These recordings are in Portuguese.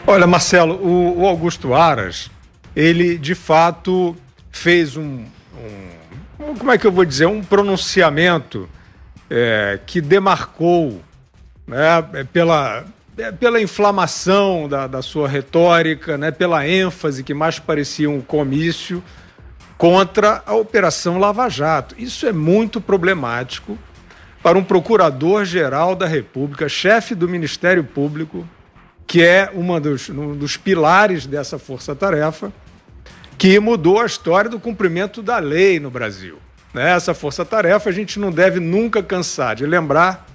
Olha, Marcelo, o Augusto Aras, ele de fato fez como é que eu vou dizer, um pronunciamento que demarcou, né, pela inflamação da sua retórica, né, pela ênfase que mais parecia um comício contra a Operação Lava Jato. Isso é muito problemático para um procurador-geral da República, chefe do Ministério Público, que é um dos pilares dessa força-tarefa, que mudou a história do cumprimento da lei no Brasil. Essa força-tarefa, a gente não deve nunca cansar de lembrar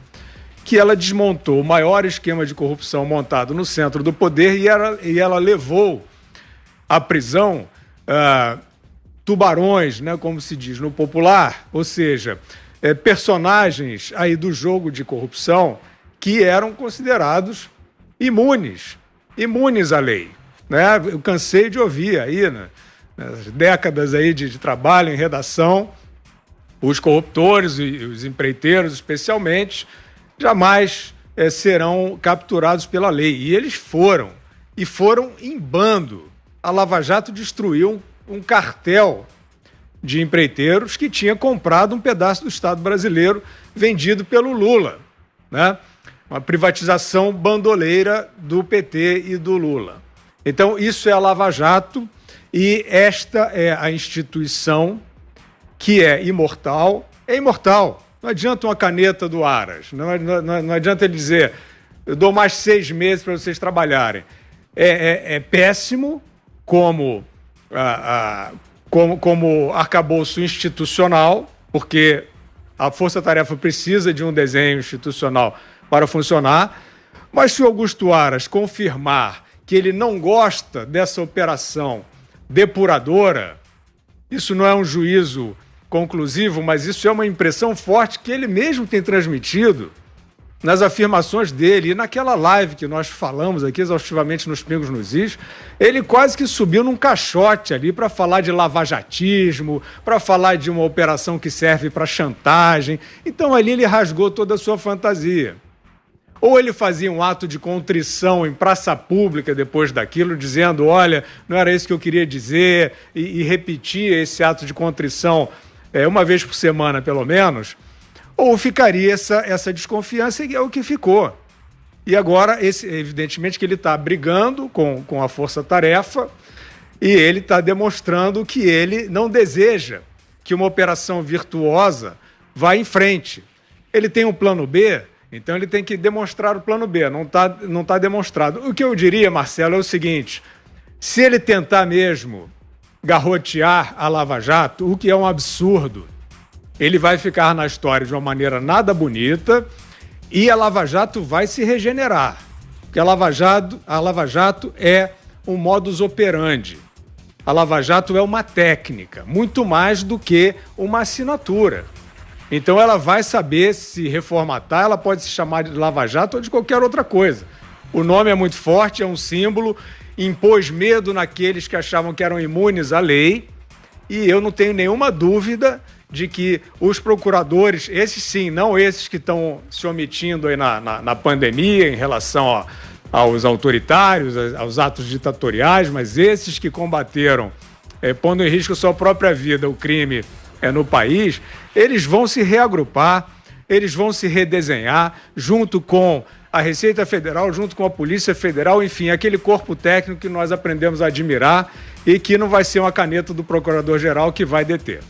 que ela desmontou o maior esquema de corrupção montado no centro do poder e ela levou à prisão tubarões, né, como se diz no popular, ou seja, personagens aí do jogo de corrupção que eram considerados imunes à lei, né? Eu cansei de ouvir aí, né, nas décadas aí de trabalho em redação, os corruptores e os empreiteiros, especialmente, jamais serão capturados pela lei. E eles foram em bando. A Lava Jato destruiu um cartel de empreiteiros que tinha comprado um pedaço do Estado brasileiro vendido pelo Lula, né? Uma privatização bandoleira do PT e do Lula. Então, isso é a Lava Jato e esta é a instituição que é imortal. É imortal. Não adianta uma caneta do Aras, não adianta ele dizer, eu dou mais 6 meses para vocês trabalharem. É péssimo como arcabouço institucional, porque a Força-Tarefa precisa de um desenho institucional para funcionar, mas se o Augusto Aras confirmar que ele não gosta dessa operação depuradora, isso não é um juízo conclusivo, mas isso é uma impressão forte que ele mesmo tem transmitido nas afirmações dele. E naquela live que nós falamos aqui exaustivamente nos Pingos nos Is, ele quase que subiu num caixote ali para falar de lavajatismo, para falar de uma operação que serve para chantagem. Então ali ele rasgou toda a sua fantasia. Ou ele fazia um ato de contrição em praça pública depois daquilo, dizendo, olha, não era isso que eu queria dizer, e repetia esse ato de contrição uma vez por semana, pelo menos, ou ficaria essa desconfiança, e é o que ficou. E agora, evidentemente que ele está brigando com a força-tarefa e ele está demonstrando que ele não deseja que uma operação virtuosa vá em frente. Ele tem um plano B, então ele tem que demonstrar o plano B, não tá demonstrado. O que eu diria, Marcelo, é o seguinte, se ele tentar mesmo garrotear a Lava Jato, o que é um absurdo, ele vai ficar na história de uma maneira nada bonita e a Lava Jato vai se regenerar. Porque a Lava Jato é um modus operandi. A Lava Jato é uma técnica, muito mais do que uma assinatura. Então ela vai saber se reformatar, ela pode se chamar de Lava Jato ou de qualquer outra coisa. O nome é muito forte, é um símbolo, impôs medo naqueles que achavam que eram imunes à lei, e eu não tenho nenhuma dúvida de que os procuradores, esses sim, não esses que estão se omitindo aí na pandemia em relação aos autoritários, aos atos ditatoriais, mas esses que combateram, pondo em risco a sua própria vida, o crime no país, eles vão se reagrupar, eles vão se redesenhar junto com a Receita Federal, junto com a Polícia Federal, enfim, aquele corpo técnico que nós aprendemos a admirar e que não vai ser uma caneta do Procurador-Geral que vai deter.